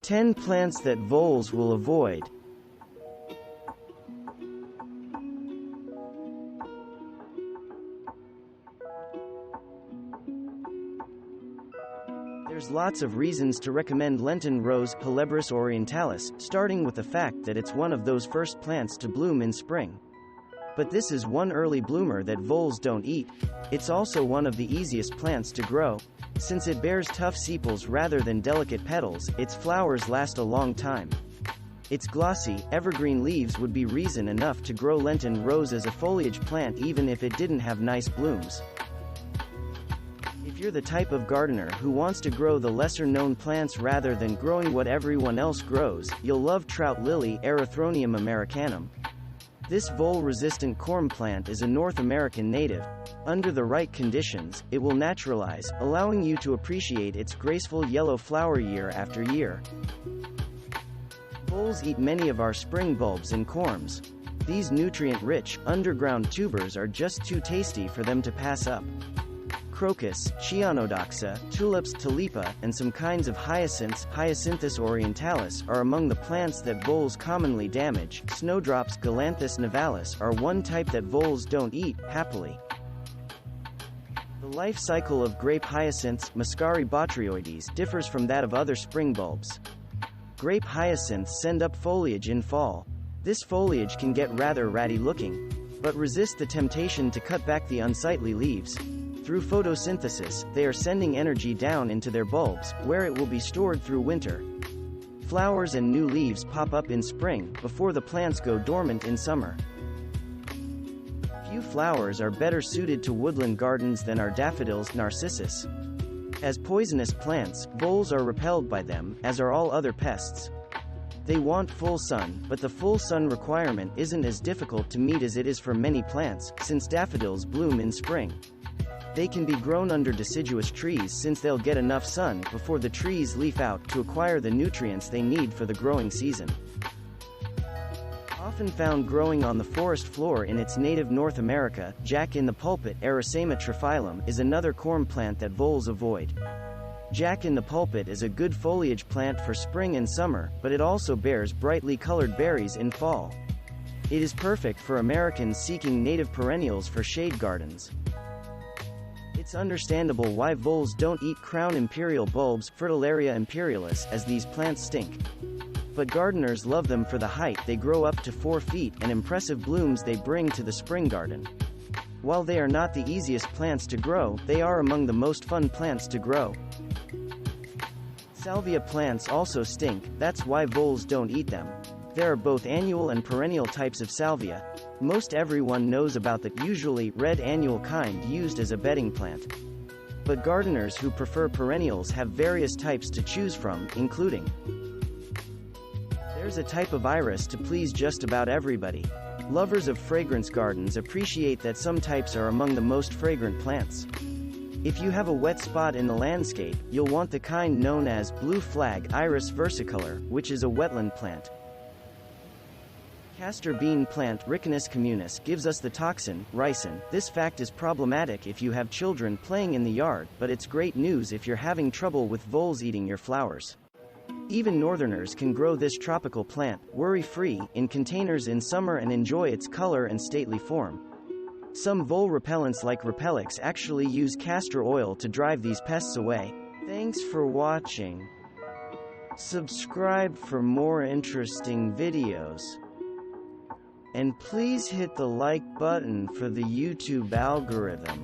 10 plants that voles will avoid. There's lots of reasons to recommend Lenten Rose Helleborus orientalis, starting with the fact that it's one of those first plants to bloom in spring. But this is one early bloomer that voles don't eat. It's also one of the easiest plants to grow. Since it bears tough sepals rather than delicate petals, its flowers last a long time. Its glossy, evergreen leaves would be reason enough to grow Lenten Rose as a foliage plant even if it didn't have nice blooms. If you're the type of gardener who wants to grow the lesser-known plants rather than growing what everyone else grows, you'll love Trout Lily Erythronium americanum. This vole-resistant corm plant is a North American native. Under the right conditions, it will naturalize, allowing you to appreciate its graceful yellow flower year after year. Voles eat many of our spring bulbs and corms. These nutrient-rich, underground tubers are just too tasty for them to pass up. Crocus, Chionodoxa, tulips tulipa, and some kinds of hyacinths, Hyacinthus orientalis, are among the plants that voles commonly damage. Snowdrops, Galanthus nivalis, are one type that voles don't eat, happily. The life cycle of grape hyacinths, Muscari botryoides, differs from that of other spring bulbs. Grape hyacinths send up foliage in fall. This foliage can get rather ratty looking, but resist the temptation to cut back the unsightly leaves. Through photosynthesis, they are sending energy down into their bulbs, where it will be stored through winter. Flowers and new leaves pop up in spring, before the plants go dormant in summer. Few flowers are better suited to woodland gardens than our daffodils, narcissus. As poisonous plants, voles are repelled by them, as are all other pests. They want full sun, but the full sun requirement isn't as difficult to meet as it is for many plants, since daffodils bloom in spring. They can be grown under deciduous trees since they'll get enough sun before the trees leaf out to acquire the nutrients they need for the growing season. Often found growing on the forest floor in its native North America, Jack-in-the-Pulpit Erycema triphyllum is another corm plant that voles avoid. Jack-in-the-Pulpit is a good foliage plant for spring and summer, but it also bears brightly colored berries in fall. It is perfect for Americans seeking native perennials for shade gardens. It's understandable why voles don't eat crown imperial bulbs, Fritillaria imperialis, as these plants stink. But gardeners love them for the height they grow up to 4 feet and impressive blooms they bring to the spring garden. While they are not the easiest plants to grow, they are among the most fun plants to grow. Salvia plants also stink, that's why voles don't eat them. There are both annual and perennial types of salvia. Most everyone knows about the usually red annual kind used as a bedding plant. But gardeners who prefer perennials have various types to choose from, including: there's a type of iris to please just about everybody. Lovers of fragrance gardens appreciate that some types are among the most fragrant plants. If you have a wet spot in the landscape, you'll want the kind known as blue flag iris versicolor, which is a wetland plant. Castor bean plant Ricinus communis gives us the toxin, ricin. This fact is problematic if you have children playing in the yard, but it's great news if you're having trouble with voles eating your flowers. Even northerners can grow this tropical plant, worry-free, in containers in summer and enjoy its color and stately form. Some vole repellents like Repellix actually use castor oil to drive these pests away. Thanks for watching. Subscribe for more interesting videos. And please hit the like button for the YouTube algorithm.